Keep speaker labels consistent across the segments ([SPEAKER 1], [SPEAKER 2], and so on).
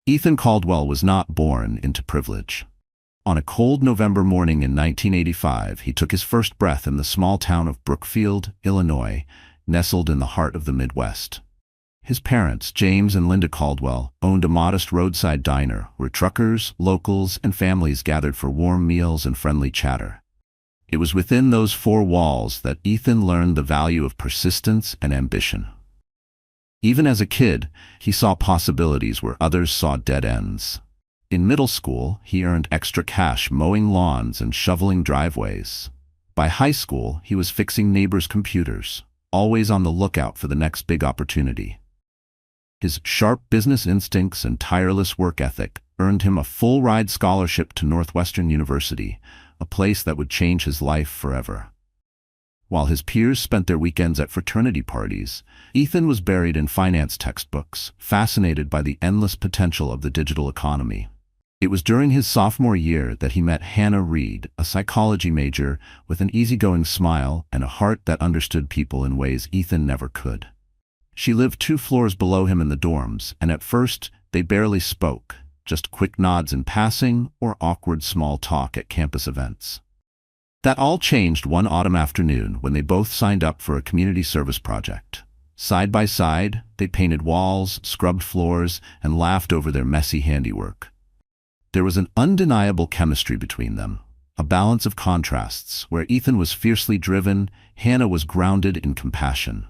[SPEAKER 1] Ethan Caldwell was not born into privilege. On a cold November morning in 1985, he took his first breath in the small town of Brookfield, Illinois, nestled in the heart of the Midwest. His parents, James and Linda Caldwell, owned a modest roadside diner where truckers, locals, and families gathered for warm meals and friendly chatter. It was within those four walls that Ethan learned the value of persistence and ambition. Even as a kid, he saw possibilities where others saw dead ends. In middle school, he earned extra cash mowing lawns and shoveling driveways. By high school, he was fixing neighbors' computers, always on the lookout for the next big opportunity. His sharp business instincts and tireless work ethic earned him a full-ride scholarship to Northwestern University, a place that would change his life forever. While his peers spent their weekends at fraternity parties, Ethan was buried in finance textbooks, fascinated by the endless potential of the digital economy. It was during his sophomore year that he met Hannah Reed, a psychology major with an easygoing smile and a heart that understood people in ways Ethan never could. She lived 2 floors below him in the dorms, and at first they barely spoke, just quick nods in passing or awkward small talk at campus events. That all changed one autumn afternoon when they both signed up for a community service project. Side by side, they painted walls, scrubbed floors, and laughed over their messy handiwork. There was an undeniable chemistry between them, a balance of contrasts where Ethan was fiercely driven, Hannah was grounded in compassion.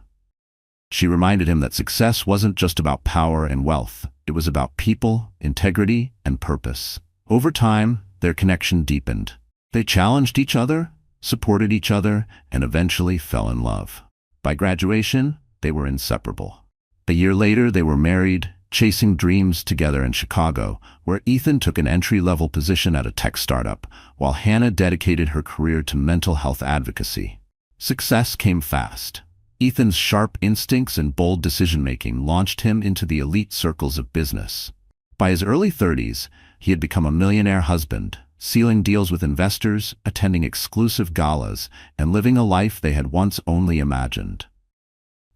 [SPEAKER 1] She reminded him that success wasn't just about power and wealth, it was about people, integrity, and purpose. Over time, their connection deepened. They challenged each other, supported each other, and eventually fell in love. By graduation, they were inseparable. A year later, they were married, chasing dreams together in Chicago, where Ethan took an entry-level position at a tech startup, while Hannah dedicated her career to mental health advocacy. Success came fast. Ethan's sharp instincts and bold decision-making launched him into the elite circles of business. By his early 30s, he had become a millionaire husband, sealing deals with investors, attending exclusive galas, and living a life they had once only imagined.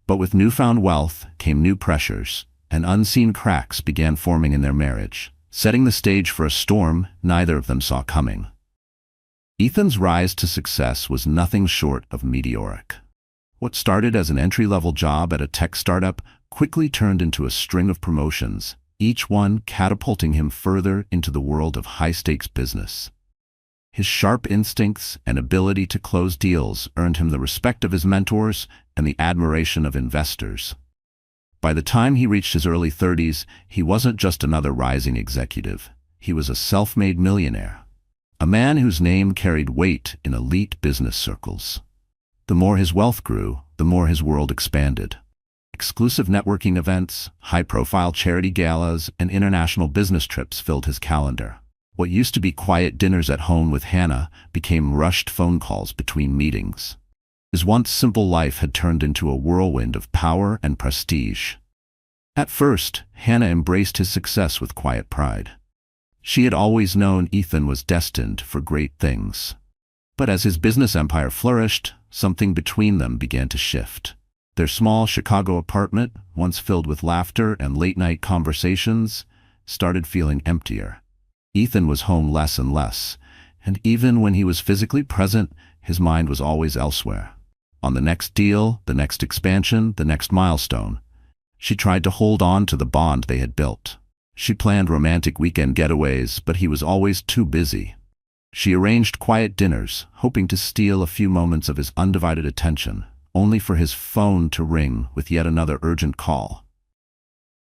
[SPEAKER 1] But with newfound wealth came new pressures, and unseen cracks began forming in their marriage, setting the stage for a storm neither of them saw coming. Ethan's rise to success was nothing short of meteoric. What started as an entry-level job at a tech startup quickly turned into a string of promotions, each one catapulting him further into the world of high-stakes business. His sharp instincts and ability to close deals earned him the respect of his mentors and the admiration of investors. By the time he reached his early 30s, he wasn't just another rising executive. He was a self-made millionaire, a man whose name carried weight in elite business circles. The more his wealth grew, the more his world expanded. Exclusive networking events, high-profile charity galas, and international business trips filled his calendar. What used to be quiet dinners at home with Hannah became rushed phone calls between meetings. His once simple life had turned into a whirlwind of power and prestige. At first, Hannah embraced his success with quiet pride. She had always known Ethan was destined for great things. But as his business empire flourished, something between them began to shift. Their small Chicago apartment, once filled with laughter and late-night conversations, started feeling emptier. Ethan was home less and less, and even when he was physically present, his mind was always elsewhere. On the next deal, the next expansion, the next milestone. She tried to hold on to the bond they had built. She planned romantic weekend getaways, but he was always too busy. She arranged quiet dinners, hoping to steal a few moments of his undivided attention, only for his phone to ring with yet another urgent call.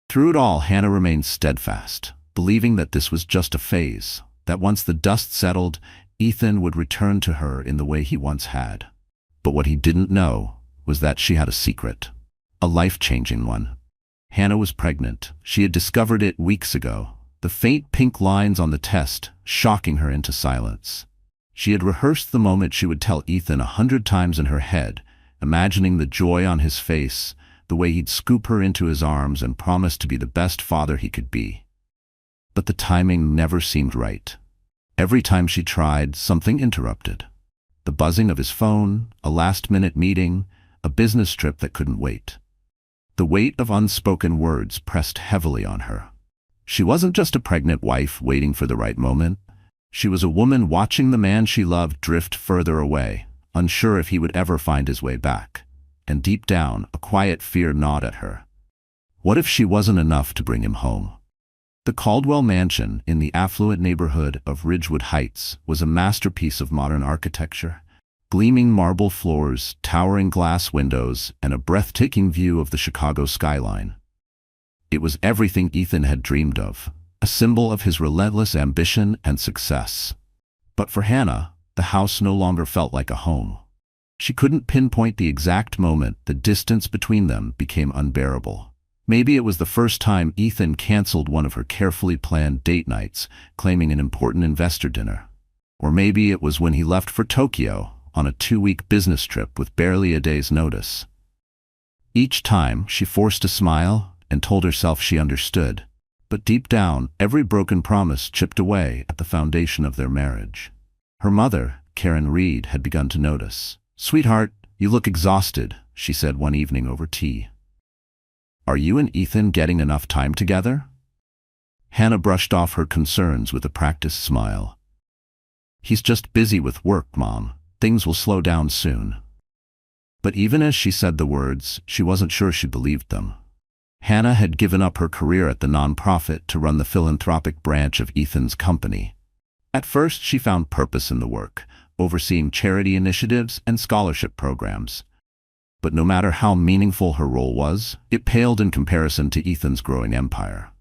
[SPEAKER 1] Through it all, Hannah remained steadfast, believing that this was just a phase, that once the dust settled, Ethan would return to her in the way he once had. But what he didn't know was that she had a secret, a life-changing one. Hannah was pregnant. She had discovered it weeks ago, the faint pink lines on the test shocking her into silence. She had rehearsed the moment she would tell Ethan 100 times in her head, imagining the joy on his face, the way he'd scoop her into his arms and promise to be the best father he could be. But the timing never seemed right. Every time she tried, something interrupted. The buzzing of his phone, a last-minute meeting, a business trip that couldn't wait. The weight of unspoken words pressed heavily on her. She wasn't just a pregnant wife waiting for the right moment. She was a woman watching the man she loved drift further away, unsure if he would ever find his way back. And deep down, a quiet fear gnawed at her. What if she wasn't enough to bring him home? The Caldwell mansion in the affluent neighborhood of Ridgewood Heights was a masterpiece of modern architecture. Gleaming marble floors, towering glass windows, and a breathtaking view of the Chicago skyline. It was everything Ethan had dreamed of, a symbol of his relentless ambition and success. But for Hannah, the house no longer felt like a home. She couldn't pinpoint the exact moment the distance between them became unbearable. Maybe it was the first time Ethan canceled one of her carefully planned date nights, claiming an important investor dinner. Or maybe it was when he left for Tokyo on a 2-week business trip with barely a day's notice. Each time, she forced a smile and told herself she understood. But deep down, every broken promise chipped away at the foundation of their marriage. Her mother, Karen Reed, had begun to notice. "Sweetheart, you look exhausted," she said one evening over tea. "Are you and Ethan getting enough time together?" Hannah brushed off her concerns with a practiced smile. "He's just busy with work, Mom. Things will slow down soon." But even as she said the words, she wasn't sure she believed them. Hannah had given up her career at the nonprofit to run the philanthropic branch of Ethan's company. At first, she found purpose in the work, overseeing charity initiatives and scholarship programs. But no matter how meaningful her role was, it paled in comparison to Ethan's growing empire.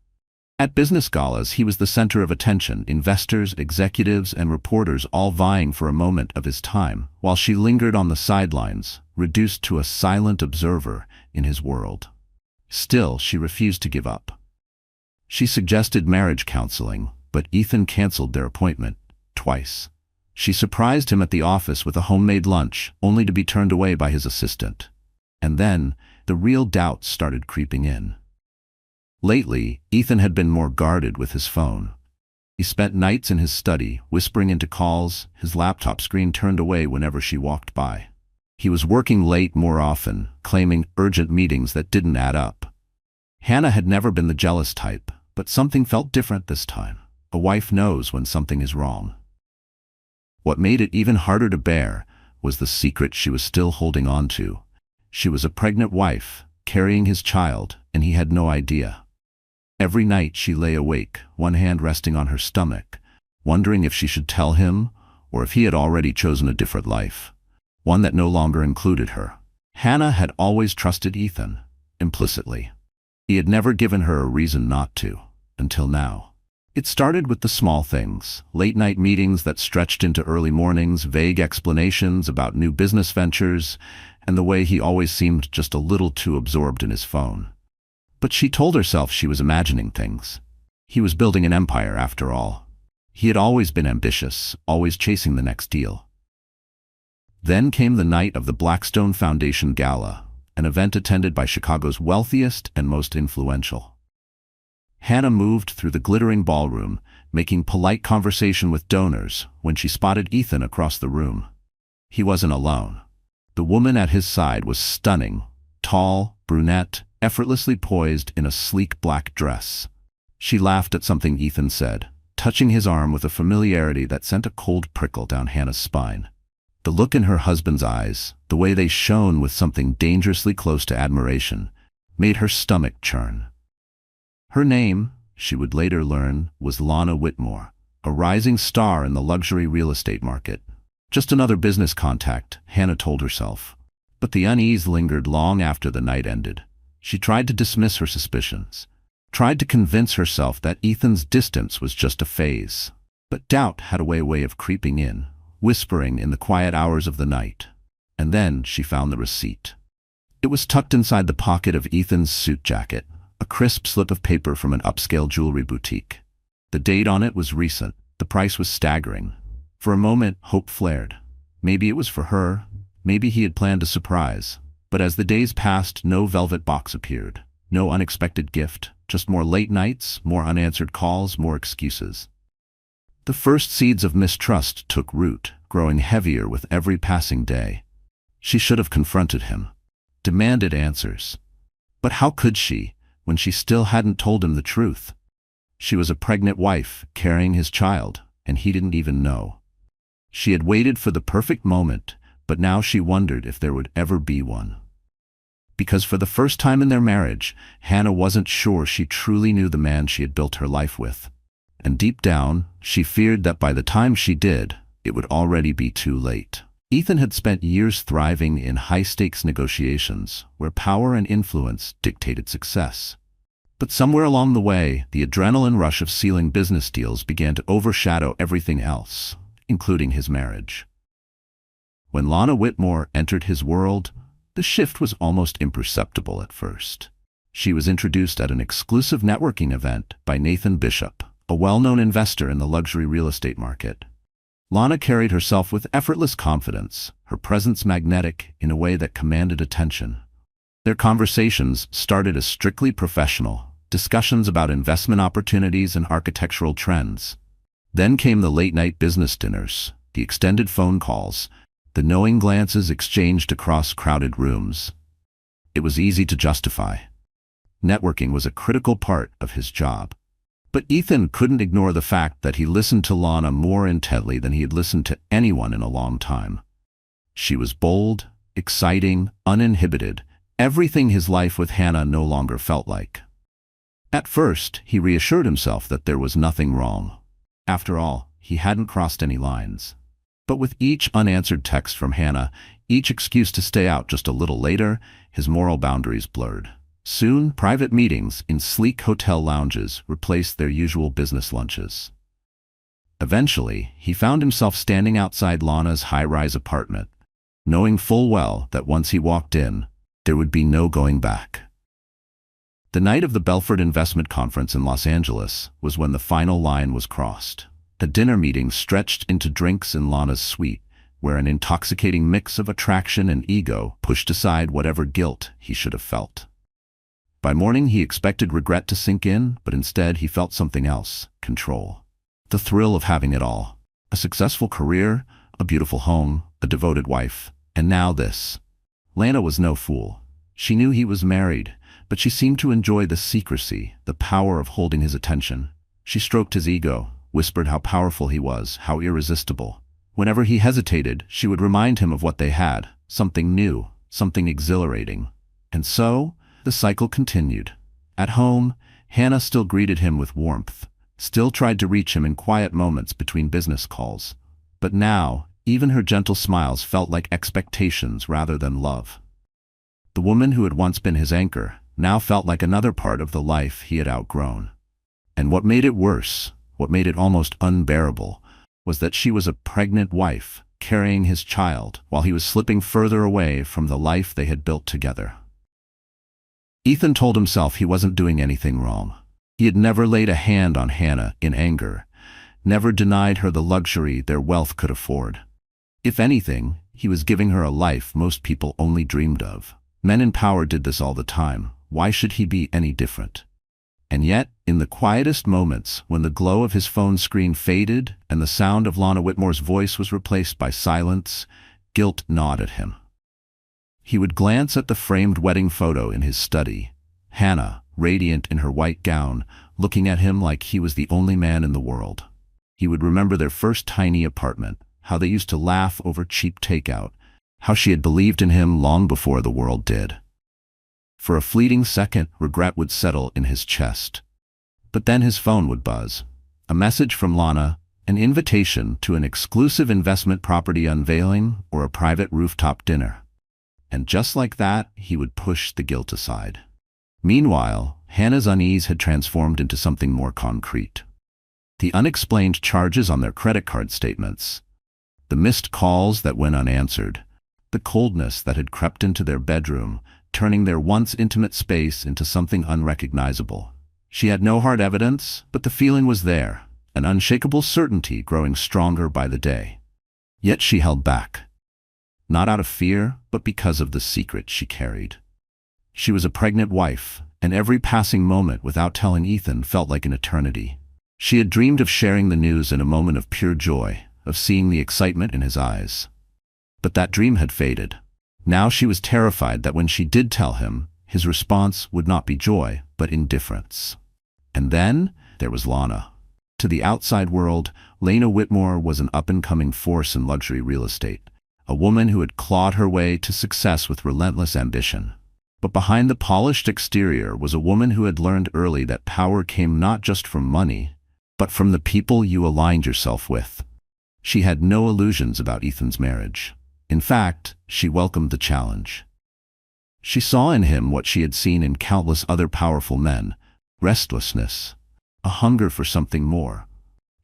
[SPEAKER 1] At business galas, he was the center of attention, investors, executives, and reporters all vying for a moment of his time, while she lingered on the sidelines, reduced to a silent observer in his world. Still, she refused to give up. She suggested marriage counseling, but Ethan canceled their appointment twice. She surprised him at the office with a homemade lunch, only to be turned away by his assistant. And then, the real doubts started creeping in. Lately, Ethan had been more guarded with his phone. He spent nights in his study, whispering into calls, his laptop screen turned away whenever she walked by. He was working late more often, claiming urgent meetings that didn't add up. Hannah had never been the jealous type, but something felt different this time. A wife knows when something is wrong. What made it even harder to bear was the secret she was still holding on to. She was a pregnant wife, carrying his child, and he had no idea. Every night she lay awake, one hand resting on her stomach, wondering if she should tell him, or if he had already chosen a different life, one that no longer included her. Hannah had always trusted Ethan, implicitly. He had never given her a reason not to, until now. It started with the small things, late-night meetings that stretched into early mornings, vague explanations about new business ventures, and the way he always seemed just a little too absorbed in his phone. But she told herself she was imagining things. He was building an empire, after all. He had always been ambitious, always chasing the next deal. Then came the night of the Blackstone Foundation Gala, an event attended by Chicago's wealthiest and most influential. Hannah moved through the glittering ballroom, making polite conversation with donors, when she spotted Ethan across the room. He wasn't alone. The woman at his side was stunning, tall, brunette, effortlessly poised in a sleek black dress. She laughed at something Ethan said, touching his arm with a familiarity that sent a cold prickle down Hannah's spine. The look in her husband's eyes, the way they shone with something dangerously close to admiration, made her stomach churn. Her name, she would later learn, was Lana Whitmore, a rising star in the luxury real estate market. Just another business contact, Hannah told herself. But the unease lingered long after the night ended. She tried to dismiss her suspicions, tried to convince herself that Ethan's distance was just a phase. But doubt had a way of creeping in, whispering in the quiet hours of the night. And then she found the receipt. It was tucked inside the pocket of Ethan's suit jacket, a crisp slip of paper from an upscale jewelry boutique. The date on it was recent. The price was staggering. For a moment, hope flared. Maybe it was for her. Maybe he had planned a surprise. But as the days passed, no velvet box appeared. No unexpected gift. Just more late nights, more unanswered calls, more excuses. The first seeds of mistrust took root, growing heavier with every passing day. She should have confronted him. Demanded answers. But how could she, when she still hadn't told him the truth? She was a pregnant wife, carrying his child, and he didn't even know. She had waited for the perfect moment, but now she wondered if there would ever be one. Because for the first time in their marriage, Hannah wasn't sure she truly knew the man she had built her life with. And deep down, she feared that by the time she did, it would already be too late. Ethan had spent years thriving in high-stakes negotiations, where power and influence dictated success. But somewhere along the way, the adrenaline rush of sealing business deals began to overshadow everything else, including his marriage. When Lana Whitmore entered his world, the shift was almost imperceptible at first. She was introduced at an exclusive networking event by Nathan Bishop, a well-known investor in the luxury real estate market. Lana carried herself with effortless confidence, her presence magnetic in a way that commanded attention. Their conversations started as strictly professional, discussions about investment opportunities and architectural trends. Then came the late-night business dinners, the extended phone calls, the knowing glances exchanged across crowded rooms. It was easy to justify. Networking was a critical part of his job. But Ethan couldn't ignore the fact that he listened to Lana more intently than he had listened to anyone in a long time. She was bold, exciting, uninhibited, everything his life with Hannah no longer felt like. At first, he reassured himself that there was nothing wrong. After all, he hadn't crossed any lines. But with each unanswered text from Hannah, each excuse to stay out just a little later, his moral boundaries blurred. Soon, private meetings in sleek hotel lounges replaced their usual business lunches. Eventually, he found himself standing outside Lana's high-rise apartment, knowing full well that once he walked in, there would be no going back. The night of the Belford Investment Conference in Los Angeles was when the final line was crossed. The dinner meeting stretched into drinks in Lana's suite, where an intoxicating mix of attraction and ego pushed aside whatever guilt he should have felt. By morning, he expected regret to sink in, but instead he felt something else: control. The thrill of having it all. A successful career, a beautiful home, a devoted wife, and now this. Lana was no fool. She knew he was married, but she seemed to enjoy the secrecy, the power of holding his attention. She stroked his ego, whispered how powerful he was, how irresistible. Whenever he hesitated, she would remind him of what they had, something new, something exhilarating. And so, the cycle continued. At home, Hannah still greeted him with warmth, still tried to reach him in quiet moments between business calls. But now, even her gentle smiles felt like expectations rather than love. The woman who had once been his anchor now felt like another part of the life he had outgrown. And what made it worse, what made it almost unbearable, was that she was a pregnant wife, carrying his child, while he was slipping further away from the life they had built together. Ethan told himself he wasn't doing anything wrong. He had never laid a hand on Hannah in anger, never denied her the luxury their wealth could afford. If anything, he was giving her a life most people only dreamed of. Men in power did this all the time. Why should he be any different? And yet, in the quietest moments, when the glow of his phone screen faded and the sound of Lana Whitmore's voice was replaced by silence, guilt gnawed at him. He would glance at the framed wedding photo in his study, Hannah, radiant in her white gown, looking at him like he was the only man in the world. He would remember their first tiny apartment, how they used to laugh over cheap takeout, how she had believed in him long before the world did. For a fleeting second, regret would settle in his chest. But then his phone would buzz. A message from Lana, an invitation to an exclusive investment property unveiling or a private rooftop dinner. And just like that, he would push the guilt aside. Meanwhile, Hannah's unease had transformed into something more concrete. The unexplained charges on their credit card statements, the missed calls that went unanswered, the coldness that had crept into their bedroom, turning their once intimate space into something unrecognizable. She had no hard evidence, but the feeling was there, an unshakable certainty growing stronger by the day. Yet she held back. Not out of fear, but because of the secret she carried. She was a pregnant wife, and every passing moment without telling Ethan felt like an eternity. She had dreamed of sharing the news in a moment of pure joy, of seeing the excitement in his eyes. But that dream had faded. Now she was terrified that when she did tell him, his response would not be joy, but indifference. And then, there was Lana. To the outside world, Lana Whitmore was an up-and-coming force in luxury real estate, a woman who had clawed her way to success with relentless ambition. But behind the polished exterior was a woman who had learned early that power came not just from money, but from the people you aligned yourself with. She had no illusions about Ethan's marriage. In fact, she welcomed the challenge. She saw in him what she had seen in countless other powerful men: restlessness, a hunger for something more.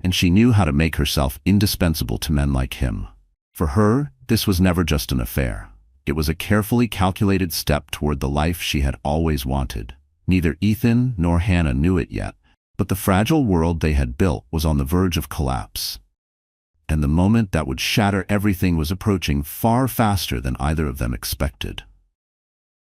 [SPEAKER 1] And she knew how to make herself indispensable to men like him. For her, this was never just an affair. It was a carefully calculated step toward the life she had always wanted. Neither Ethan nor Hannah knew it yet, but the fragile world they had built was on the verge of collapse. And the moment that would shatter everything was approaching far faster than either of them expected.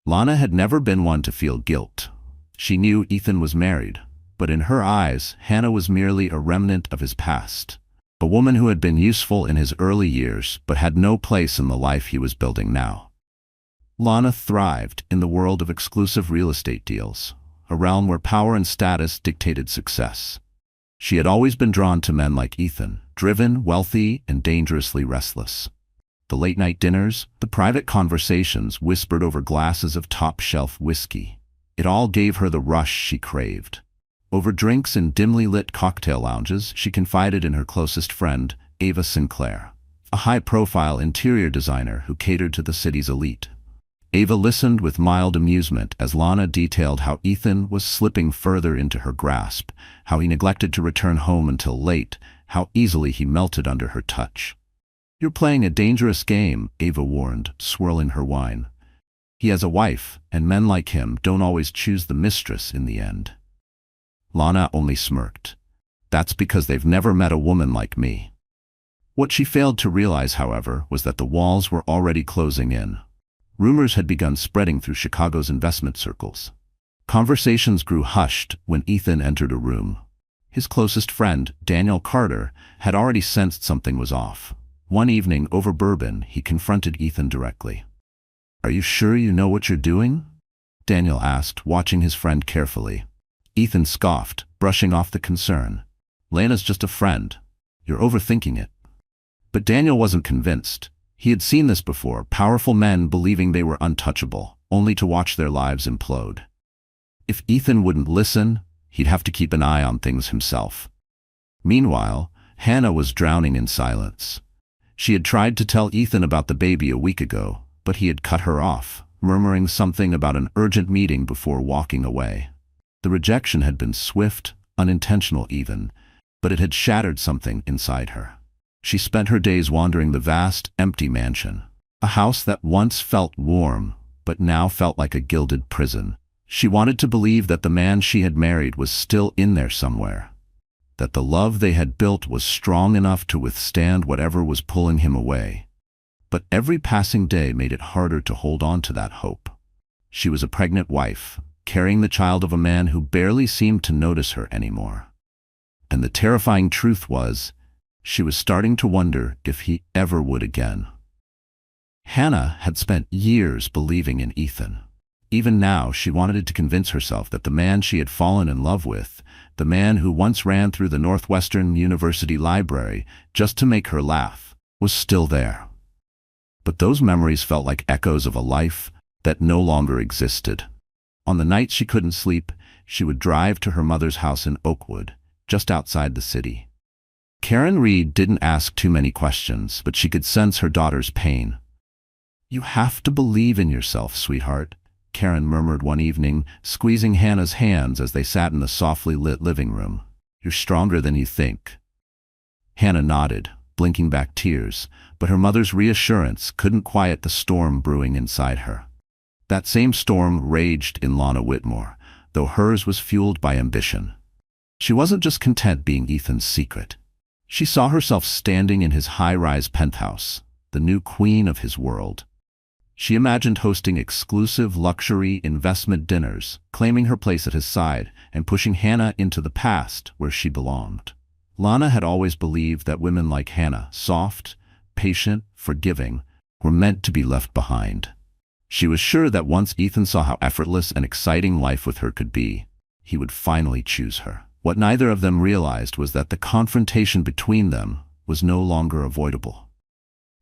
[SPEAKER 1] Lana had never been one to feel guilt. She knew Ethan was married, but in her eyes, Hannah was merely a remnant of his past. A woman who had been useful in his early years, but had no place in the life he was building now. Lana thrived in the world of exclusive real estate deals, a realm where power and status dictated success. She had always been drawn to men like Ethan, driven, wealthy, and dangerously restless. The late-night dinners, the private conversations whispered over glasses of top-shelf whiskey. It all gave her the rush she craved. Over drinks in dimly lit cocktail lounges, she confided in her closest friend, Ava Sinclair, a high-profile interior designer who catered to the city's elite. Ava listened with mild amusement as Lana detailed how Ethan was slipping further into her grasp, how he neglected to return home until late, how easily he melted under her touch. "You're playing a dangerous game," Ava warned, swirling her wine. "He has a wife, and men like him don't always choose the mistress in the end." Lana only smirked. "That's because they've never met a woman like me." What she failed to realize, however, was that the walls were already closing in. Rumors had begun spreading through Chicago's investment circles. Conversations grew hushed when Ethan entered a room. His closest friend, Daniel Carter, had already sensed something was off. One evening, over bourbon, he confronted Ethan directly. "Are you sure you know what you're doing?" Daniel asked, watching his friend carefully. Ethan scoffed, brushing off the concern. "Lana's just a friend. You're overthinking it." But Daniel wasn't convinced. He had seen this before, powerful men believing they were untouchable, only to watch their lives implode. If Ethan wouldn't listen, he'd have to keep an eye on things himself. Meanwhile, Hannah was drowning in silence. She had tried to tell Ethan about the baby a week ago, but he had cut her off, murmuring something about an urgent meeting before walking away. The rejection had been swift, unintentional even, but it had shattered something inside her. She spent her days wandering the vast, empty mansion, a house that once felt warm, but now felt like a gilded prison. She wanted to believe that the man she had married was still in there somewhere, that the love they had built was strong enough to withstand whatever was pulling him away. But every passing day made it harder to hold on to that hope. She was a pregnant wife, carrying the child of a man who barely seemed to notice her anymore. And the terrifying truth was, she was starting to wonder if he ever would again. Hannah had spent years believing in Ethan. Even now, she wanted to convince herself that the man she had fallen in love with, the man who once ran through the Northwestern University library just to make her laugh, was still there. But those memories felt like echoes of a life that no longer existed. On the nights she couldn't sleep, she would drive to her mother's house in Oakwood, just outside the city. Karen Reed didn't ask too many questions, but she could sense her daughter's pain. "You have to believe in yourself, sweetheart," Karen murmured one evening, squeezing Hannah's hands as they sat in the softly lit living room. "You're stronger than you think." Hannah nodded, blinking back tears, but her mother's reassurance couldn't quiet the storm brewing inside her. That same storm raged in Lana Whitmore, though hers was fueled by ambition. She wasn't just content being Ethan's secret. She saw herself standing in his high-rise penthouse, the new queen of his world. She imagined hosting exclusive luxury investment dinners, claiming her place at his side, and pushing Hannah into the past where she belonged. Lana had always believed that women like Hannah, soft, patient, forgiving, were meant to be left behind. She was sure that once Ethan saw how effortless and exciting life with her could be, he would finally choose her. What neither of them realized was that the confrontation between them was no longer avoidable.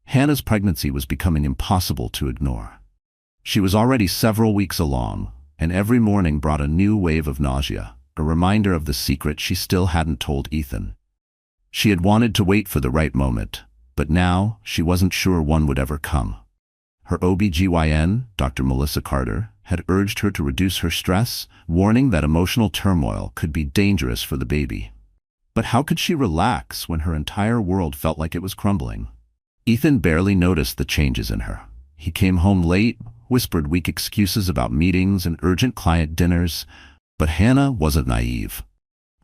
[SPEAKER 1] Hannah's pregnancy was becoming impossible to ignore. She was already several weeks along, and every morning brought a new wave of nausea, a reminder of the secret she still hadn't told Ethan. She had wanted to wait for the right moment, but now she wasn't sure one would ever come. Her OB/GYN, Dr. Melissa Carter, had urged her to reduce her stress, warning that emotional turmoil could be dangerous for the baby. But how could she relax when her entire world felt like it was crumbling? Ethan barely noticed the changes in her. He came home late, whispered weak excuses about meetings and urgent client dinners, but Hannah wasn't naive.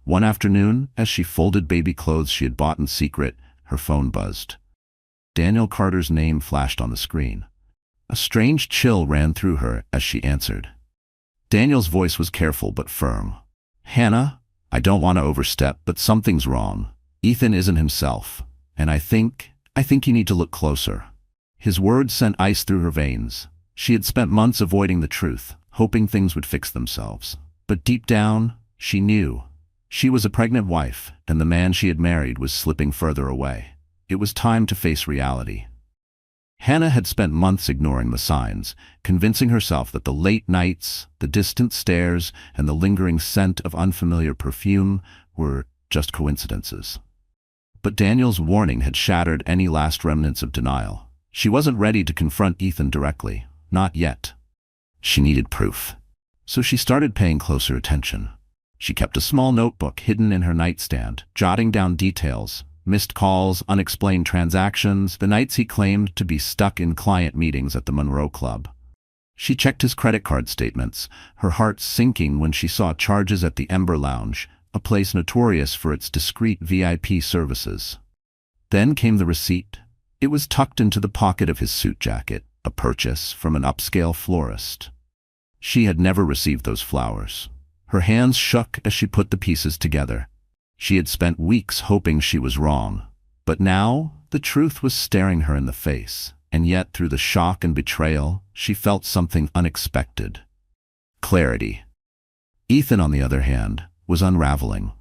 [SPEAKER 1] One afternoon, as she folded baby clothes she had bought in secret, her phone buzzed. Daniel Carter's name flashed on the screen. A strange chill ran through her as she answered. Daniel's voice was careful but firm. "Hannah, I don't want to overstep, but something's wrong. Ethan isn't himself, and I think you need to look closer." His words sent ice through her veins. She had spent months avoiding the truth, hoping things would fix themselves. But deep down, she knew. She was a pregnant wife, and the man she had married was slipping further away. It was time to face reality. Hannah had spent months ignoring the signs, convincing herself that the late nights, the distant stares, and the lingering scent of unfamiliar perfume were just coincidences. But Daniel's warning had shattered any last remnants of denial. She wasn't ready to confront Ethan directly, not yet. She needed proof. So she started paying closer attention. She kept a small notebook hidden in her nightstand, jotting down details, missed calls, unexplained transactions, the nights he claimed to be stuck in client meetings at the Monroe Club. She checked his credit card statements, her heart sinking when she saw charges at the Ember Lounge, a place notorious for its discreet VIP services. Then came the receipt. It was tucked into the pocket of his suit jacket, a purchase from an upscale florist. She had never received those flowers. Her hands shook as she put the pieces together. She had spent weeks hoping she was wrong, but now the truth was staring her in the face, and yet through the shock and betrayal, she felt something unexpected. Clarity. Ethan, on the other hand, was unraveling.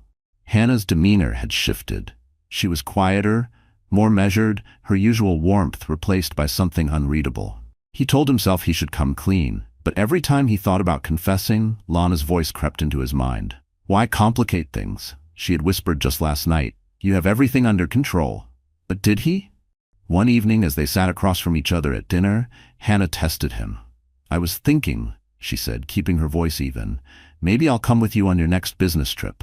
[SPEAKER 1] Hannah's demeanor had shifted. She was quieter, more measured, her usual warmth replaced by something unreadable. He told himself he should come clean, but every time he thought about confessing, Lana's voice crept into his mind. "Why complicate things?" She had whispered just last night. "You have everything under control." But did he? One evening, as they sat across from each other at dinner, Hannah tested him. "I was thinking," she said, keeping her voice even, "maybe I'll come with you on your next business trip."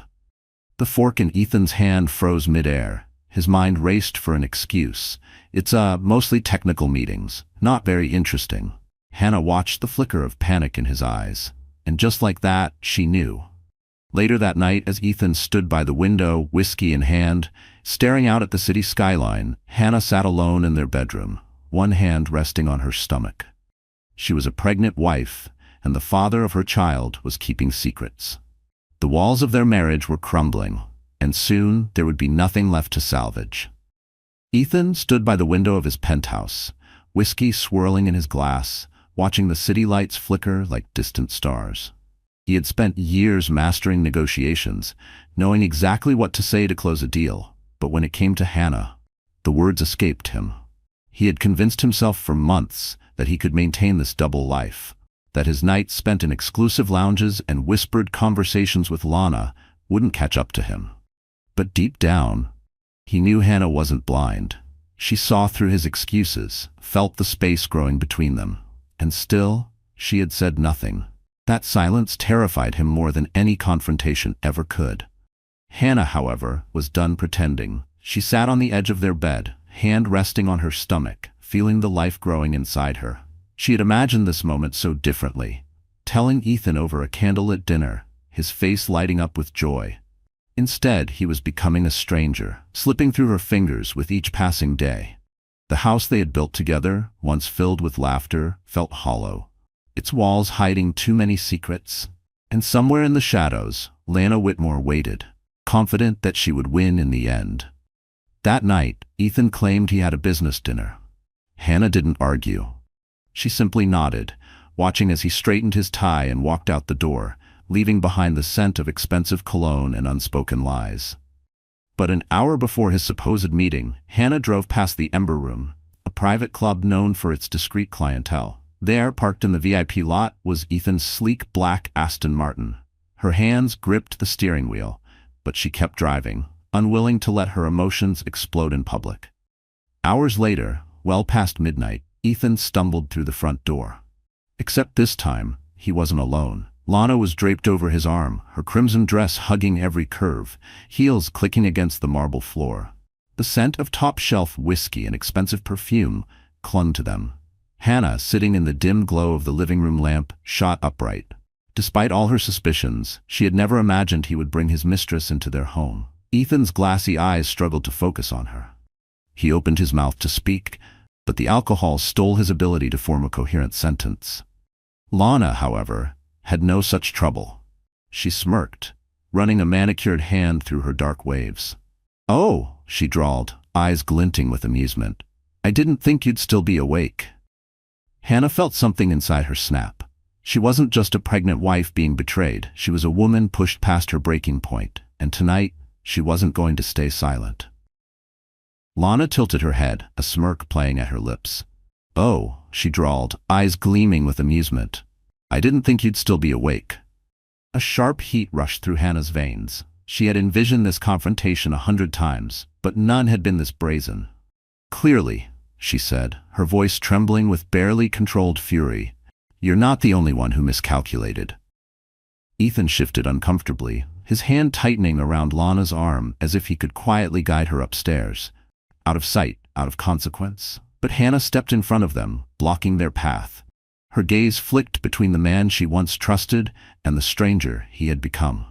[SPEAKER 1] The fork in Ethan's hand froze midair. His mind raced for an excuse. "It's mostly technical meetings. Not very interesting." Hannah watched the flicker of panic in his eyes, and just like that, she knew. Later that night, as Ethan stood by the window, whiskey in hand, staring out at the city skyline, Hannah sat alone in their bedroom, one hand resting on her stomach. She was a pregnant wife, and the father of her child was keeping secrets. The walls of their marriage were crumbling, and soon there would be nothing left to salvage. Ethan stood by the window of his penthouse, whiskey swirling in his glass, watching the city lights flicker like distant stars. He had spent years mastering negotiations, knowing exactly what to say to close a deal, but when it came to Hannah, the words escaped him. He had convinced himself for months that he could maintain this double life, that his nights spent in exclusive lounges and whispered conversations with Lana wouldn't catch up to him. But deep down, he knew Hannah wasn't blind. She saw through his excuses, felt the space growing between them, and still, she had said nothing. That silence terrified him more than any confrontation ever could. Hannah, however, was done pretending. She sat on the edge of their bed, hand resting on her stomach, feeling the life growing inside her. She had imagined this moment so differently, telling Ethan over a candlelit dinner, his face lighting up with joy. Instead, he was becoming a stranger, slipping through her fingers with each passing day. The house they had built together, once filled with laughter, felt hollow, its walls hiding too many secrets. And somewhere in the shadows, Lana Whitmore waited, confident that she would win in the end. That night, Ethan claimed he had a business dinner. Hannah didn't argue. She simply nodded, watching as he straightened his tie and walked out the door, leaving behind the scent of expensive cologne and unspoken lies. But an hour before his supposed meeting, Hannah drove past the Ember Room, a private club known for its discreet clientele. There, parked in the VIP lot, was Ethan's sleek black Aston Martin. Her hands gripped the steering wheel, but she kept driving, unwilling to let her emotions explode in public. Hours later, well past midnight, Ethan stumbled through the front door. Except this time, he wasn't alone. Lana was draped over his arm, her crimson dress hugging every curve, heels clicking against the marble floor. The scent of top-shelf whiskey and expensive perfume clung to them. Hannah, sitting in the dim glow of the living room lamp, shot upright. Despite all her suspicions, she had never imagined he would bring his mistress into their home. Ethan's glassy eyes struggled to focus on her. He opened his mouth to speak, but the alcohol stole his ability to form a coherent sentence. Lana, however, had no such trouble. She smirked, running a manicured hand through her dark waves. "Oh," she drawled, eyes glinting with amusement. "I didn't think you'd still be awake." Hannah felt something inside her snap. She wasn't just a pregnant wife being betrayed, she was a woman pushed past her breaking point, and tonight, she wasn't going to stay silent. Lana tilted her head, a smirk playing at her lips. "Oh," she drawled, eyes gleaming with amusement. "I didn't think you'd still be awake." A sharp heat rushed through Hannah's veins. She had envisioned this confrontation 100 times, but none had been this brazen. "Clearly," she said, her voice trembling with barely controlled fury, "you're not the only one who miscalculated." Ethan shifted uncomfortably, his hand tightening around Lana's arm as if he could quietly guide her upstairs. Out of sight, out of consequence. But Hannah stepped in front of them, blocking their path. Her gaze flicked between the man she once trusted and the stranger he had become.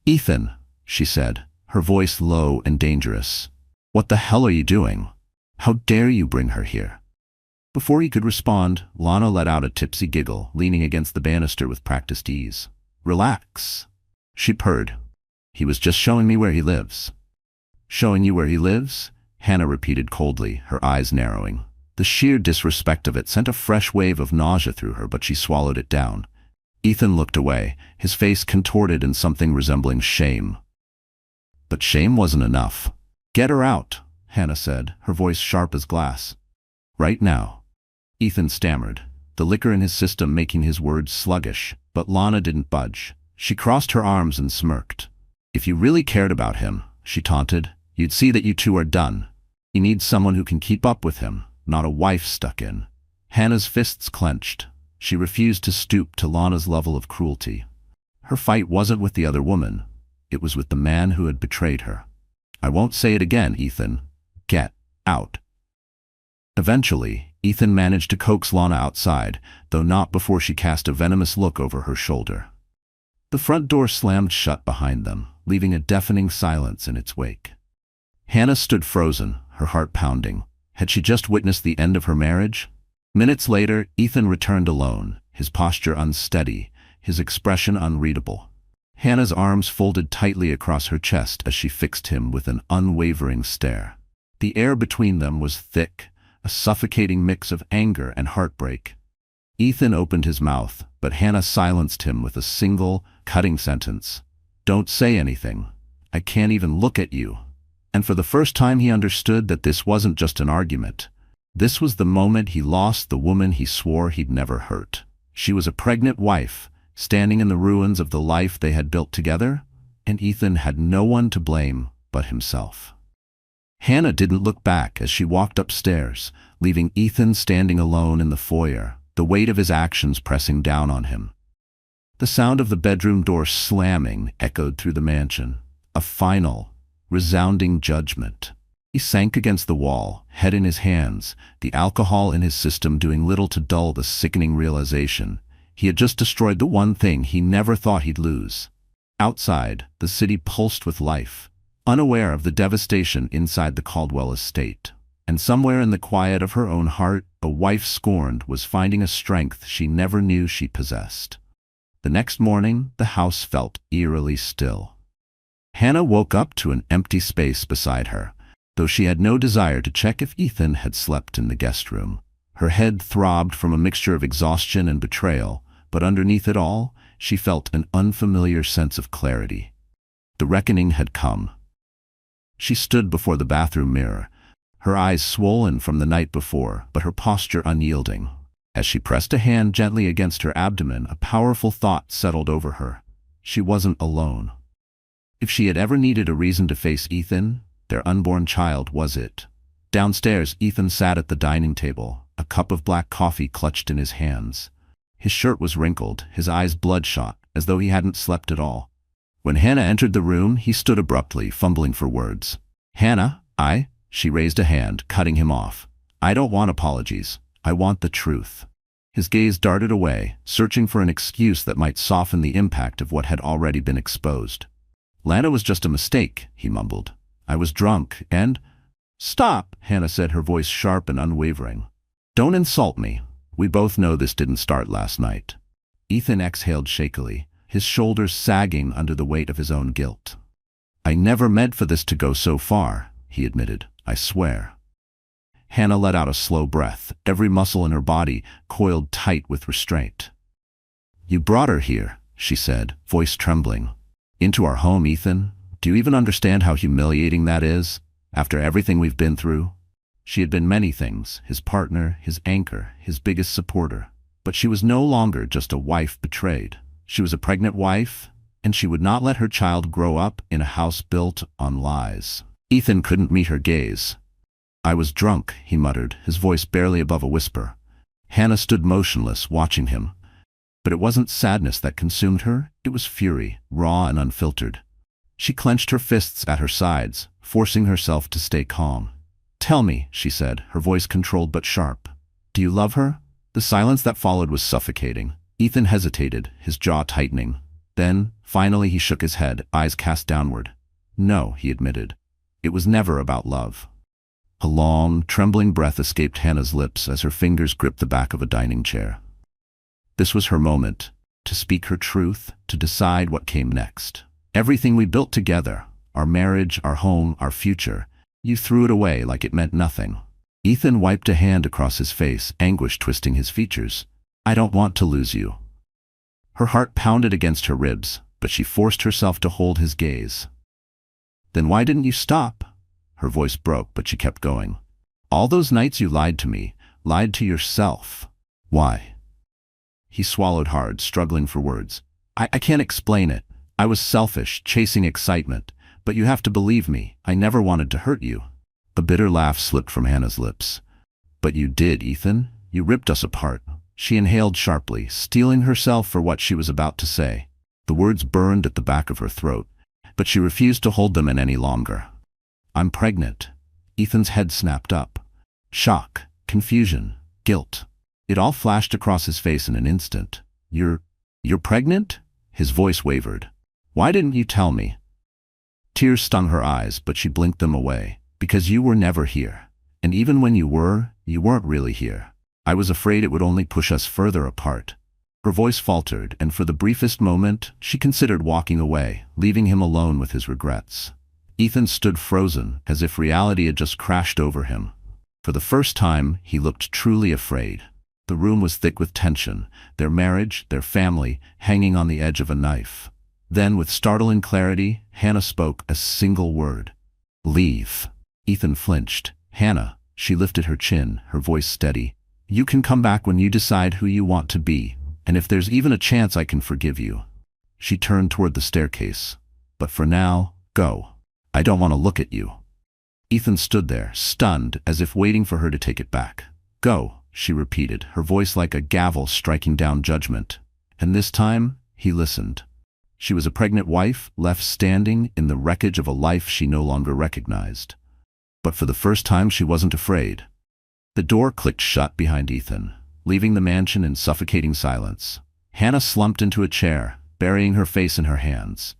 [SPEAKER 1] "Ethan," she said, her voice low and dangerous. "What the hell are you doing? How dare you bring her here?" Before he could respond, Lana let out a tipsy giggle, leaning against the banister with practiced ease. "Relax," she purred. "He was just showing me where he lives." "Showing you where he lives?" Hannah repeated coldly, her eyes narrowing. The sheer disrespect of it sent a fresh wave of nausea through her, but she swallowed it down. Ethan looked away, his face contorted in something resembling shame. But shame wasn't enough. "Get her out," Hannah said, her voice sharp as glass. "Right now." Ethan stammered, the liquor in his system making his words sluggish, but Lana didn't budge. She crossed her arms and smirked. "If you really cared about him," she taunted, "you'd see that you two are done. He needs someone who can keep up with him, not a wife stuck in." Hannah's fists clenched. She refused to stoop to Lana's level of cruelty. Her fight wasn't with the other woman. It was with the man who had betrayed her. "I won't say it again, Ethan. Get out." Eventually, Ethan managed to coax Lana outside, though not before she cast a venomous look over her shoulder. The front door slammed shut behind them, leaving a deafening silence in its wake. Hannah stood frozen, her heart pounding. Had she just witnessed the end of her marriage? Minutes later, Ethan returned alone, his posture unsteady, his expression unreadable. Hannah's arms folded tightly across her chest as she fixed him with an unwavering stare. The air between them was thick, a suffocating mix of anger and heartbreak. Ethan opened his mouth, but Hannah silenced him with a single, cutting sentence. "Don't say anything. I can't even look at you." And for the first time he understood that this wasn't just an argument. This was the moment he lost the woman he swore he'd never hurt. She was a pregnant wife, standing in the ruins of the life they had built together, and Ethan had no one to blame but himself. Hannah didn't look back as she walked upstairs, leaving Ethan standing alone in the foyer, the weight of his actions pressing down on him. The sound of the bedroom door slamming echoed through the mansion, a final, resounding judgment. He sank against the wall, head in his hands, the alcohol in his system doing little to dull the sickening realization. He had just destroyed the one thing he never thought he'd lose. Outside, the city pulsed with life, unaware of the devastation inside the Caldwell estate. And somewhere in the quiet of her own heart, a wife scorned was finding a strength she never knew she possessed. The next morning, the house felt eerily still. Hannah woke up to an empty space beside her, though she had no desire to check if Ethan had slept in the guest room. Her head throbbed from a mixture of exhaustion and betrayal, but underneath it all, she felt an unfamiliar sense of clarity. The reckoning had come. She stood before the bathroom mirror, her eyes swollen from the night before, but her posture unyielding. As she pressed a hand gently against her abdomen, a powerful thought settled over her. She wasn't alone. If she had ever needed a reason to face Ethan, their unborn child was it. Downstairs, Ethan sat at the dining table, a cup of black coffee clutched in his hands. His shirt was wrinkled, his eyes bloodshot, as though he hadn't slept at all. When Hannah entered the room, he stood abruptly, fumbling for words. "Hannah, She raised a hand, cutting him off. "I don't want apologies. I want the truth." His gaze darted away, searching for an excuse that might soften the impact of what had already been exposed. "Lana was just a mistake," he mumbled. "I was drunk, and—" "Stop," Hannah said, her voice sharp and unwavering. "Don't insult me. We both know this didn't start last night." Ethan exhaled shakily, his shoulders sagging under the weight of his own guilt. "I never meant for this to go so far," he admitted. "I swear." Hannah let out a slow breath, every muscle in her body coiled tight with restraint. "You brought her here," she said, voice trembling. "Into our home, Ethan. Do you even understand how humiliating that is, after everything we've been through?" She had been many things, his partner, his anchor, his biggest supporter. But she was no longer just a wife betrayed. She was a pregnant wife, and she would not let her child grow up in a house built on lies. Ethan couldn't meet her gaze. "I was drunk," he muttered, his voice barely above a whisper. Hannah stood motionless, watching him. But it wasn't sadness that consumed her, it was fury, raw and unfiltered. She clenched her fists at her sides, forcing herself to stay calm. "Tell me," she said, her voice controlled but sharp. "Do you love her?" The silence that followed was suffocating. Ethan hesitated, his jaw tightening. Then, finally, he shook his head, eyes cast downward. "No," he admitted. "It was never about love." A long, trembling breath escaped Hannah's lips as her fingers gripped the back of a dining chair. This was her moment, to speak her truth, to decide what came next. "Everything we built together, our marriage, our home, our future, you threw it away like it meant nothing." Ethan wiped a hand across his face, anguish twisting his features. "I don't want to lose you." Her heart pounded against her ribs, but she forced herself to hold his gaze. "Then why didn't you stop?" Her voice broke, but she kept going. "All those nights you lied to me, lied to yourself. Why?" He swallowed hard, struggling for words. I can't explain it. I was selfish, chasing excitement. But you have to believe me, I never wanted to hurt you." A bitter laugh slipped from Hannah's lips. "But you did, Ethan. You ripped us apart." She inhaled sharply, steeling herself for what she was about to say. The words burned at the back of her throat, but she refused to hold them in any longer. "I'm pregnant." Ethan's head snapped up. Shock, confusion, guilt. It all flashed across his face in an instant. You're pregnant?" His voice wavered. "Why didn't you tell me?" Tears stung her eyes, but she blinked them away. "Because you were never here. And even when you were, you weren't really here. I was afraid it would only push us further apart." Her voice faltered, and for the briefest moment, she considered walking away, leaving him alone with his regrets. Ethan stood frozen, as if reality had just crashed over him. For the first time, he looked truly afraid. The room was thick with tension, their marriage, their family, hanging on the edge of a knife. Then, with startling clarity, Hannah spoke a single word. "Leave." Ethan flinched. "Hannah," she lifted her chin, her voice steady. "You can come back when you decide who you want to be, and if there's even a chance I can forgive you." She turned toward the staircase. "But for now, go. I don't want to look at you." Ethan stood there, stunned, as if waiting for her to take it back. "Go," she repeated, her voice like a gavel striking down judgment. And this time, he listened. She was a pregnant wife, left standing in the wreckage of a life she no longer recognized. But for the first time, she wasn't afraid. The door clicked shut behind Ethan, leaving the mansion in suffocating silence. Hannah slumped into a chair, burying her face in her hands.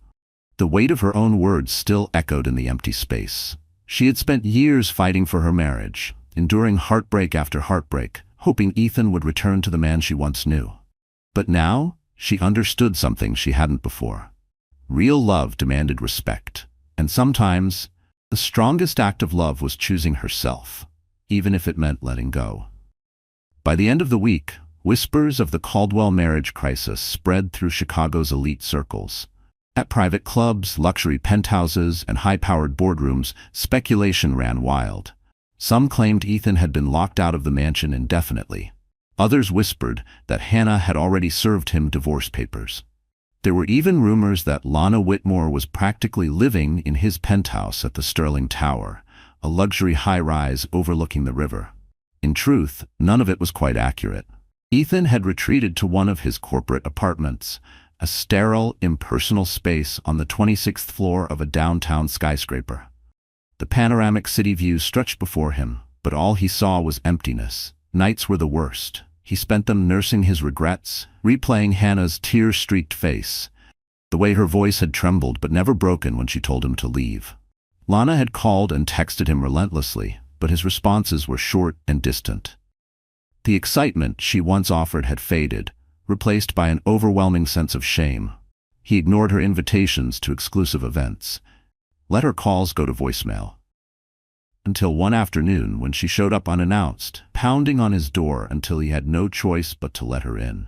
[SPEAKER 1] The weight of her own words still echoed in the empty space. She had spent years fighting for her marriage, enduring heartbreak after heartbreak, hoping Ethan would return to the man she once knew. But now, she understood something she hadn't before. Real love demanded respect, and sometimes, the strongest act of love was choosing herself, even if it meant letting go. By the end of the week, Whispers of the Caldwell marriage crisis spread through Chicago's elite circles. At private clubs, luxury penthouses, and high-powered boardrooms, speculation ran wild. Some claimed Ethan had been locked out of the mansion indefinitely. Others whispered that Hannah had already served him divorce papers. There were even rumors that Lana Whitmore was practically living in his penthouse at the Sterling Tower, a luxury high-rise overlooking the river. In truth, none of it was quite accurate. Ethan had retreated to one of his corporate apartments, a sterile, impersonal space on the 26th floor of a downtown skyscraper. The panoramic city view stretched before him, but all he saw was emptiness. Nights were the worst. He spent them nursing his regrets, replaying Hannah's tear-streaked face, the way her voice had trembled but never broken when she told him to leave. Lana had called and texted him relentlessly, but his responses were short and distant. The excitement she once offered had faded, replaced by an overwhelming sense of shame. He ignored her invitations to exclusive events, let her calls go to voicemail. Until one afternoon when she showed up unannounced, pounding on his door until he had no choice but to let her in.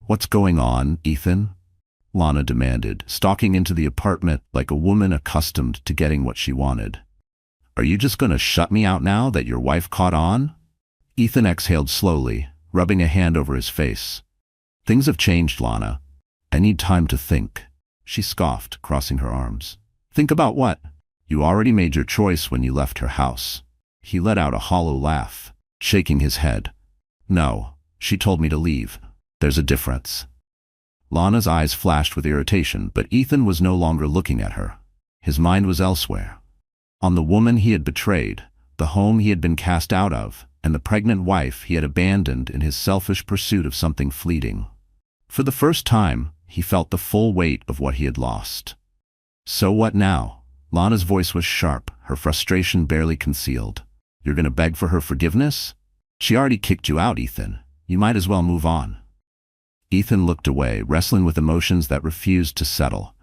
[SPEAKER 1] "What's going on, Ethan?" Lana demanded, stalking into the apartment like a woman accustomed to getting what she wanted. "Are you just going to shut me out now that your wife caught on?" Ethan exhaled slowly, rubbing a hand over his face. "Things have changed, Lana. I need time to think," she scoffed, crossing her arms. "Think about what? You already made your choice when you left her house." He let out a hollow laugh, shaking his head. "No, she told me to leave. There's a difference." Lana's eyes flashed with irritation, but Ethan was no longer looking at her. His mind was elsewhere. On the woman he had betrayed, the home he had been cast out of, and the pregnant wife he had abandoned in his selfish pursuit of something fleeting. For the first time, he felt the full weight of what he had lost. "So what now?" Lana's voice was sharp, her frustration barely concealed. "You're going to beg for her forgiveness? She already kicked you out, Ethan. You might as well move on." Ethan looked away, wrestling with emotions that refused to settle.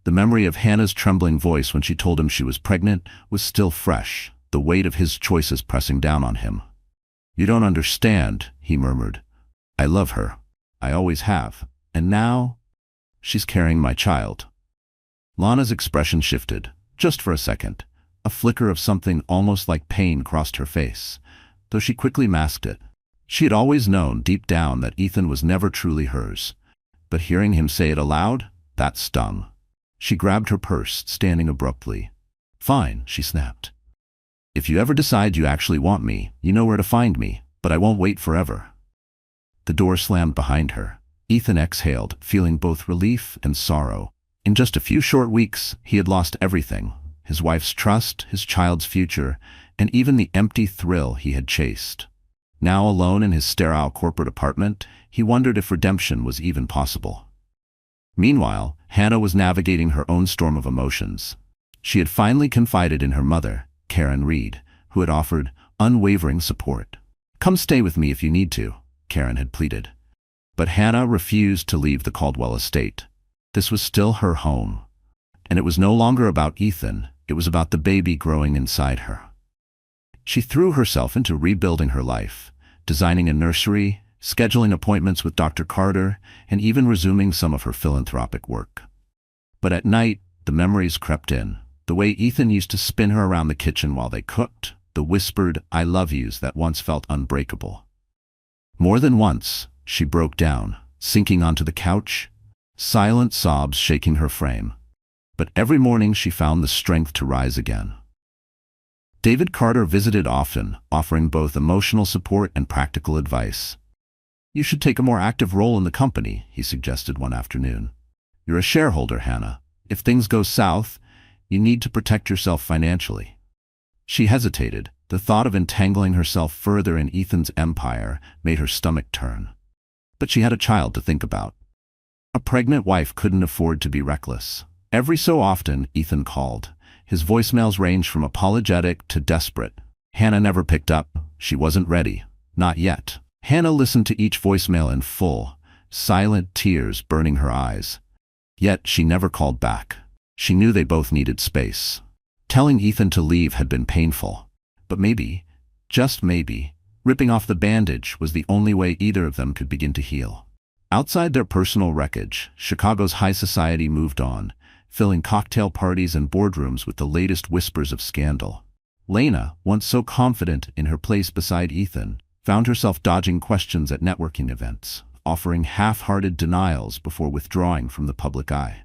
[SPEAKER 1] The memory of Hannah's trembling voice when she told him she was pregnant was still fresh, the weight of his choices pressing down on him. "You don't understand," he murmured. "I love her. I always have. And now, she's carrying my child." Lana's expression shifted, just for a second. A flicker of something almost like pain crossed her face, though she quickly masked it. She had always known deep down that Ethan was never truly hers, but hearing him say it aloud, that stung. She grabbed her purse, standing abruptly. "Fine," she snapped. "If you ever decide you actually want me, you know where to find me, but I won't wait forever." The door slammed behind her. Ethan exhaled, feeling both relief and sorrow. In just a few short weeks, he had lost everything: his wife's trust, his child's future, and even the empty thrill he had chased. Now alone in his sterile corporate apartment, he wondered if redemption was even possible. Meanwhile, Hannah was navigating her own storm of emotions. She had finally confided in her mother, Karen Reed, who had offered unwavering support. "Come stay with me if you need to," Karen had pleaded. But Hannah refused to leave the Caldwell estate. This was still her home. And it was no longer about Ethan, it was about the baby growing inside her. She threw herself into rebuilding her life, designing a nursery, scheduling appointments with Dr. Carter, and even resuming some of her philanthropic work. But at night, the memories crept in. The way Ethan used to spin her around the kitchen while they cooked, the whispered "I love yous" that once felt unbreakable. More than once, she broke down, sinking onto the couch, silent sobs shaking her frame. But every morning she found the strength to rise again. David Carter visited often, offering both emotional support and practical advice. "You should take a more active role in the company," he suggested one afternoon. "You're a shareholder, Hannah. If things go south, you need to protect yourself financially." She hesitated. The thought of entangling herself further in Ethan's empire made her stomach turn. But she had a child to think about. A pregnant wife couldn't afford to be reckless. Every so often, Ethan called. His voicemails ranged from apologetic to desperate. Hannah never picked up. She wasn't ready. Not yet. Hannah listened to each voicemail in full, silent tears burning her eyes. Yet she never called back. She knew they both needed space. Telling Ethan to leave had been painful. But maybe, just maybe, Ripping off the bandage was the only way either of them could begin to heal. Outside their personal wreckage, Chicago's high society moved on, filling cocktail parties and boardrooms with the latest whispers of scandal. Lena, once so confident in her place beside Ethan, found herself dodging questions at networking events, offering half-hearted denials before withdrawing from the public eye.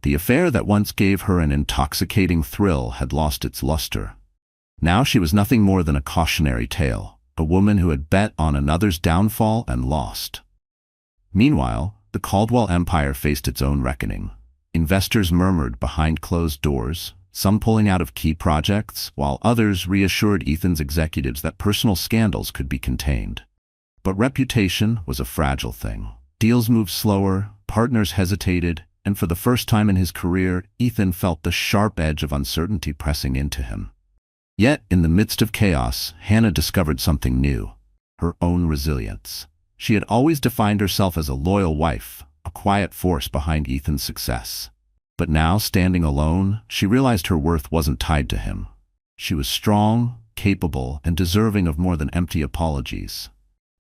[SPEAKER 1] The affair that once gave her an intoxicating thrill had lost its luster. Now she was nothing more than a cautionary tale, a woman who had bet on another's downfall and lost. Meanwhile, the Caldwell empire faced its own reckoning. Investors murmured behind closed doors, some pulling out of key projects, while others reassured Ethan's executives that personal scandals could be contained. But reputation was a fragile thing. Deals moved slower, partners hesitated, and for the first time in his career, Ethan felt the sharp edge of uncertainty pressing into him. Yet, in the midst of chaos, Hannah discovered something new: her own resilience. She had always defined herself as a loyal wife, a quiet force behind Ethan's success. But now, standing alone, she realized her worth wasn't tied to him. She was strong, capable, and deserving of more than empty apologies.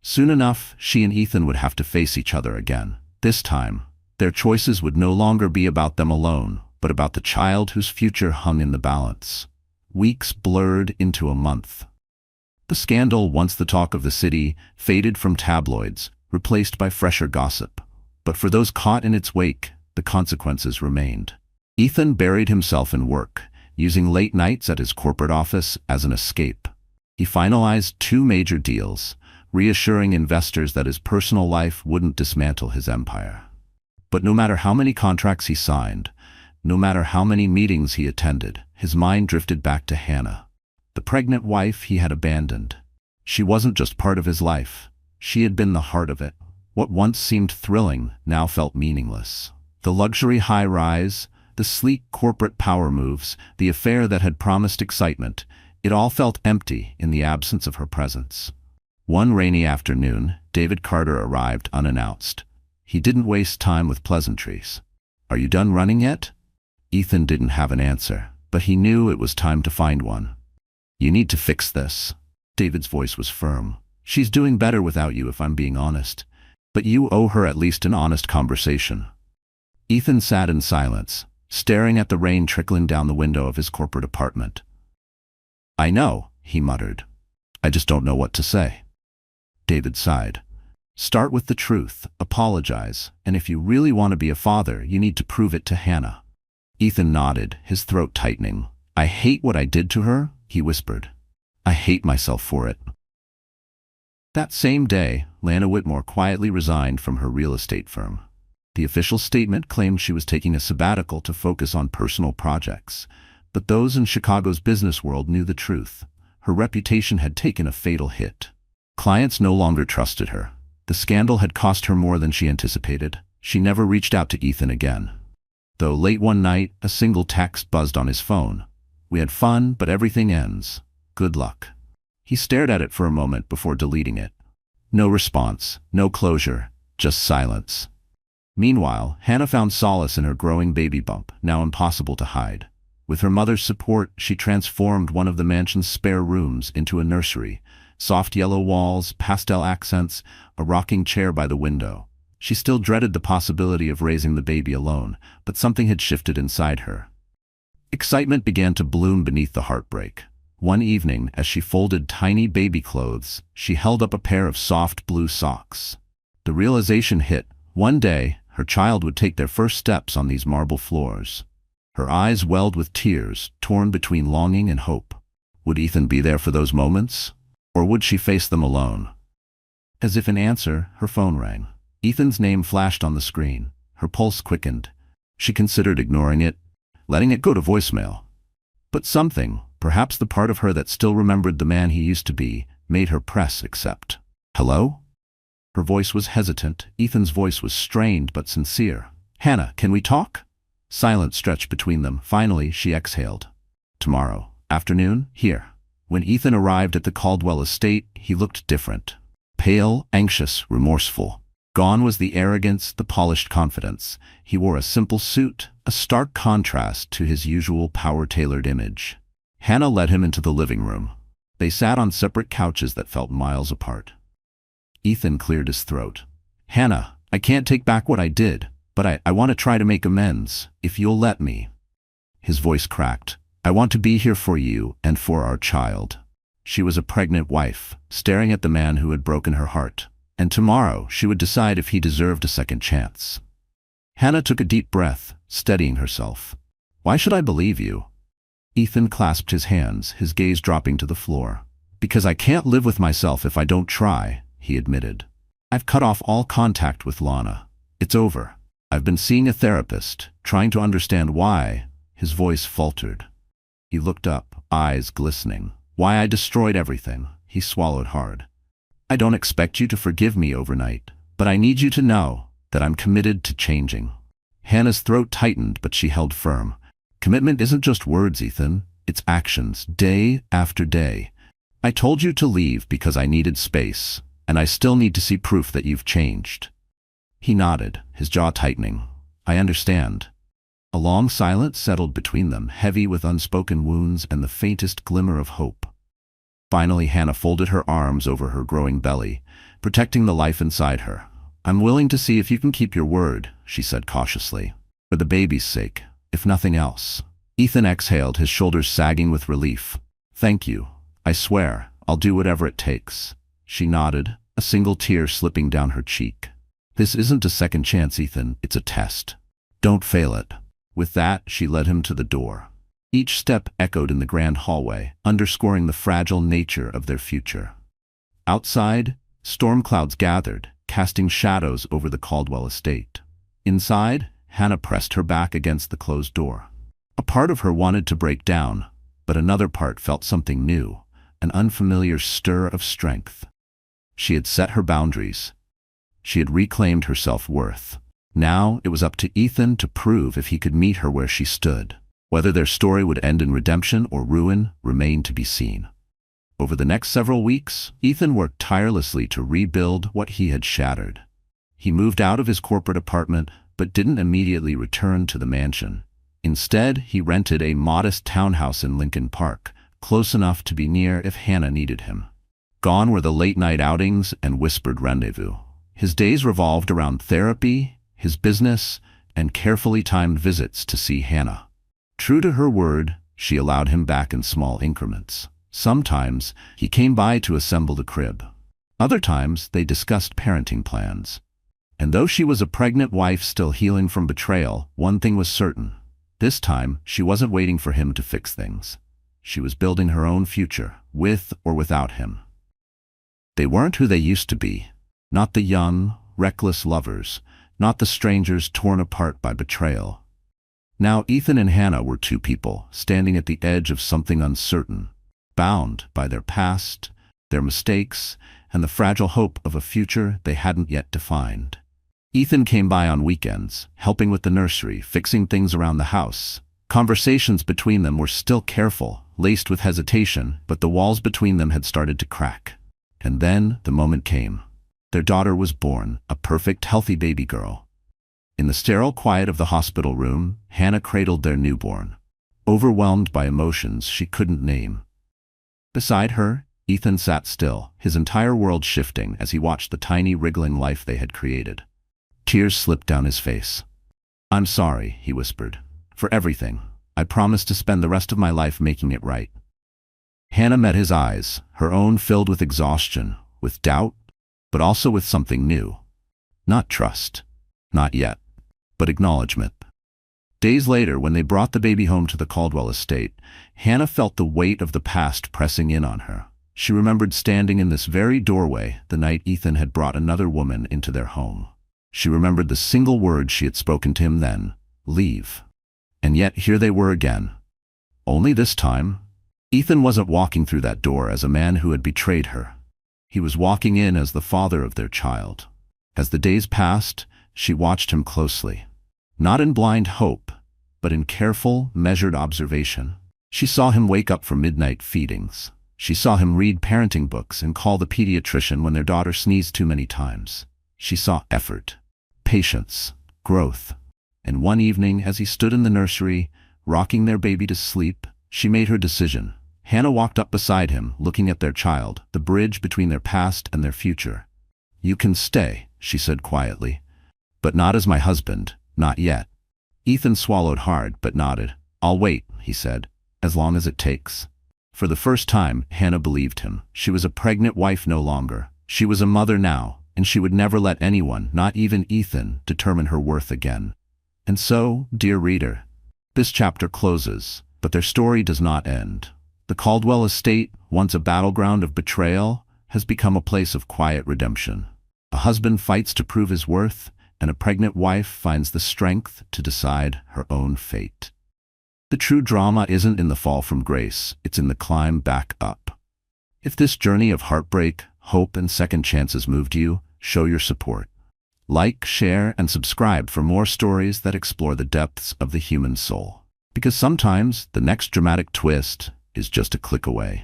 [SPEAKER 1] Soon enough, she and Ethan would have to face each other again. This time, their choices would no longer be about them alone, but about the child whose future hung in the balance. Weeks blurred into a month. The scandal, once the talk of the city, faded from tabloids, replaced by fresher gossip. But for those caught in its wake, the consequences remained. Ethan buried himself in work, using late nights at his corporate office as an escape. He finalized 2 major deals, reassuring investors that his personal life wouldn't dismantle his empire. But no matter how many contracts he signed, no matter how many meetings he attended, his mind drifted back to Hannah, the pregnant wife he had abandoned. She wasn't just part of his life. She had been the heart of it. What once seemed thrilling now felt meaningless. The luxury high-rise, the sleek corporate power moves, the affair that had promised excitement, it all felt empty in the absence of her presence. One rainy afternoon, David Carter arrived unannounced. He didn't waste time with pleasantries. "Are you done running yet?" Ethan didn't have an answer, but he knew it was time to find one. "You need to fix this." David's voice was firm. "She's doing better without you, if I'm being honest. But you owe her at least an honest conversation." Ethan sat in silence, staring at the rain trickling down the window of his corporate apartment. "I know," he muttered. "I just don't know what to say." David sighed. "Start with the truth, apologize, and if you really want to be a father, you need to prove it to Hannah." Ethan nodded, his throat tightening. "I hate what I did to her," he whispered. "I hate myself for it." That same day, Lana Whitmore quietly resigned from her real estate firm. The official statement claimed she was taking a sabbatical to focus on personal projects, but those in Chicago's business world knew the truth. Her reputation had taken a fatal hit. Clients no longer trusted her. The scandal had cost her more than she anticipated. She never reached out to Ethan again. Though late one night, a single text buzzed on his phone. "We had fun, but everything ends. Good luck." He stared at it for a moment before deleting it. No response, no closure, just silence. Meanwhile, Hannah found solace in her growing baby bump, now impossible to hide. With her mother's support, she transformed one of the mansion's spare rooms into a nursery. Soft yellow walls, pastel accents, a rocking chair by the window. She still dreaded the possibility of raising the baby alone, but something had shifted inside her. Excitement began to bloom beneath the heartbreak. One evening, as she folded tiny baby clothes, she held up a pair of soft blue socks. The realization hit: one day, her child would take their first steps on these marble floors. Her eyes welled with tears, torn between longing and hope. Would Ethan be there for those moments? Or would she face them alone? As if in answer, her phone rang. Ethan's name flashed on the screen. Her pulse quickened. She considered ignoring it, letting it go to voicemail. But something, perhaps the part of her that still remembered the man he used to be, made her press accept. "Hello?" Her voice was hesitant. Ethan's voice was strained but sincere. "Hannah, can we talk?" Silence stretched between them. Finally, she exhaled. "Tomorrow. Afternoon? Here." When Ethan arrived at the Caldwell estate, he looked different. Pale, anxious, remorseful. Gone was the arrogance, the polished confidence. He wore a simple suit, a stark contrast to his usual power-tailored image. Hannah led him into the living room. They sat on separate couches that felt miles apart. Ethan cleared his throat. "Hannah, I can't take back what I did, but I want to try to make amends, if you'll let me." His voice cracked. "I want to be here for you and for our child." She was a pregnant wife, staring at the man who had broken her heart, and tomorrow she would decide if he deserved a second chance. Hannah took a deep breath, steadying herself. "Why should I believe you?" Ethan clasped his hands, his gaze dropping to the floor. "Because I can't live with myself if I don't try," he admitted. "I've cut off all contact with Lana. It's over. I've been seeing a therapist, trying to understand why." His voice faltered. He looked up, eyes glistening. "Why I destroyed everything." He swallowed hard. "I don't expect you to forgive me overnight, but I need you to know that I'm committed to changing." Hannah's throat tightened, but she held firm. "Commitment isn't just words, Ethan. It's actions, day after day. I told you to leave because I needed space, and I still need to see proof that you've changed." He nodded, his jaw tightening. "I understand." A long silence settled between them, heavy with unspoken wounds and the faintest glimmer of hope. Finally, Hannah folded her arms over her growing belly, protecting the life inside her. "I'm willing to see if you can keep your word," she said cautiously. "For the baby's sake, if nothing else." Ethan exhaled, his shoulders sagging with relief. "Thank you. I swear, I'll do whatever it takes." She nodded, a single tear slipping down her cheek. "This isn't a second chance, Ethan. It's a test. Don't fail it." With that, she led him to the door. Each step echoed in the grand hallway, underscoring the fragile nature of their future. Outside, storm clouds gathered, casting shadows over the Caldwell estate. Inside, Hannah pressed her back against the closed door. A part of her wanted to break down, but another part felt something new, an unfamiliar stir of strength. She had set her boundaries. She had reclaimed her self-worth. Now it was up to Ethan to prove if he could meet her where she stood. Whether their story would end in redemption or ruin remained to be seen. Over the next several weeks, Ethan worked tirelessly to rebuild what he had shattered. He moved out of his corporate apartment, but didn't immediately return to the mansion. Instead, he rented a modest townhouse in Lincoln Park, close enough to be near if Hannah needed him. Gone were the late-night outings and whispered rendezvous. His days revolved around therapy, his business, and carefully timed visits to see Hannah. True to her word, she allowed him back in small increments. Sometimes, he came by to assemble the crib. Other times, they discussed parenting plans. And though she was a pregnant wife still healing from betrayal, one thing was certain. This time, she wasn't waiting for him to fix things. She was building her own future, with or without him. They weren't who they used to be. Not the young, reckless lovers, not the strangers torn apart by betrayal. Now Ethan and Hannah were two people, standing at the edge of something uncertain, bound by their past, their mistakes, and the fragile hope of a future they hadn't yet defined. Ethan came by on weekends, helping with the nursery, fixing things around the house. Conversations between them were still careful, laced with hesitation, but the walls between them had started to crack. And then the moment came. Their daughter was born, a perfect, healthy baby girl. In the sterile quiet of the hospital room, Hannah cradled their newborn, overwhelmed by emotions she couldn't name. Beside her, Ethan sat still, his entire world shifting as he watched the tiny, wriggling life they had created. Tears slipped down his face. "I'm sorry," he whispered, "for everything. I promise to spend the rest of my life making it right." Hannah met his eyes, her own filled with exhaustion, with doubt, but also with something new. Not trust. Not yet. But acknowledgement. Days later, when they brought the baby home to the Caldwell estate, Hannah felt the weight of the past pressing in on her. She remembered standing in this very doorway the night Ethan had brought another woman into their home. She remembered the single word she had spoken to him then, leave. And yet here they were again. Only this time, Ethan wasn't walking through that door as a man who had betrayed her. He was walking in as the father of their child. As the days passed, she watched him closely. Not in blind hope, but in careful, measured observation. She saw him wake up for midnight feedings. She saw him read parenting books and call the pediatrician when their daughter sneezed too many times. She saw effort, patience, growth. And one evening, as he stood in the nursery, rocking their baby to sleep, she made her decision. Hannah walked up beside him, looking at their child, the bridge between their past and their future. "You can stay," she said quietly. "But not as my husband, not yet." Ethan swallowed hard, but nodded. "I'll wait," he said, "as long as it takes." For the first time, Hannah believed him. She was a pregnant wife no longer. She was a mother now, and she would never let anyone, not even Ethan, determine her worth again. And so, dear reader, this chapter closes, but their story does not end. The Caldwell estate, once a battleground of betrayal, has become a place of quiet redemption. A husband fights to prove his worth, and a pregnant wife finds the strength to decide her own fate. The true drama isn't in the fall from grace, it's in the climb back up. If this journey of heartbreak, hope, and second chances moved you, show your support. Like, share, and subscribe for more stories that explore the depths of the human soul. Because sometimes the next dramatic twist is just a click away.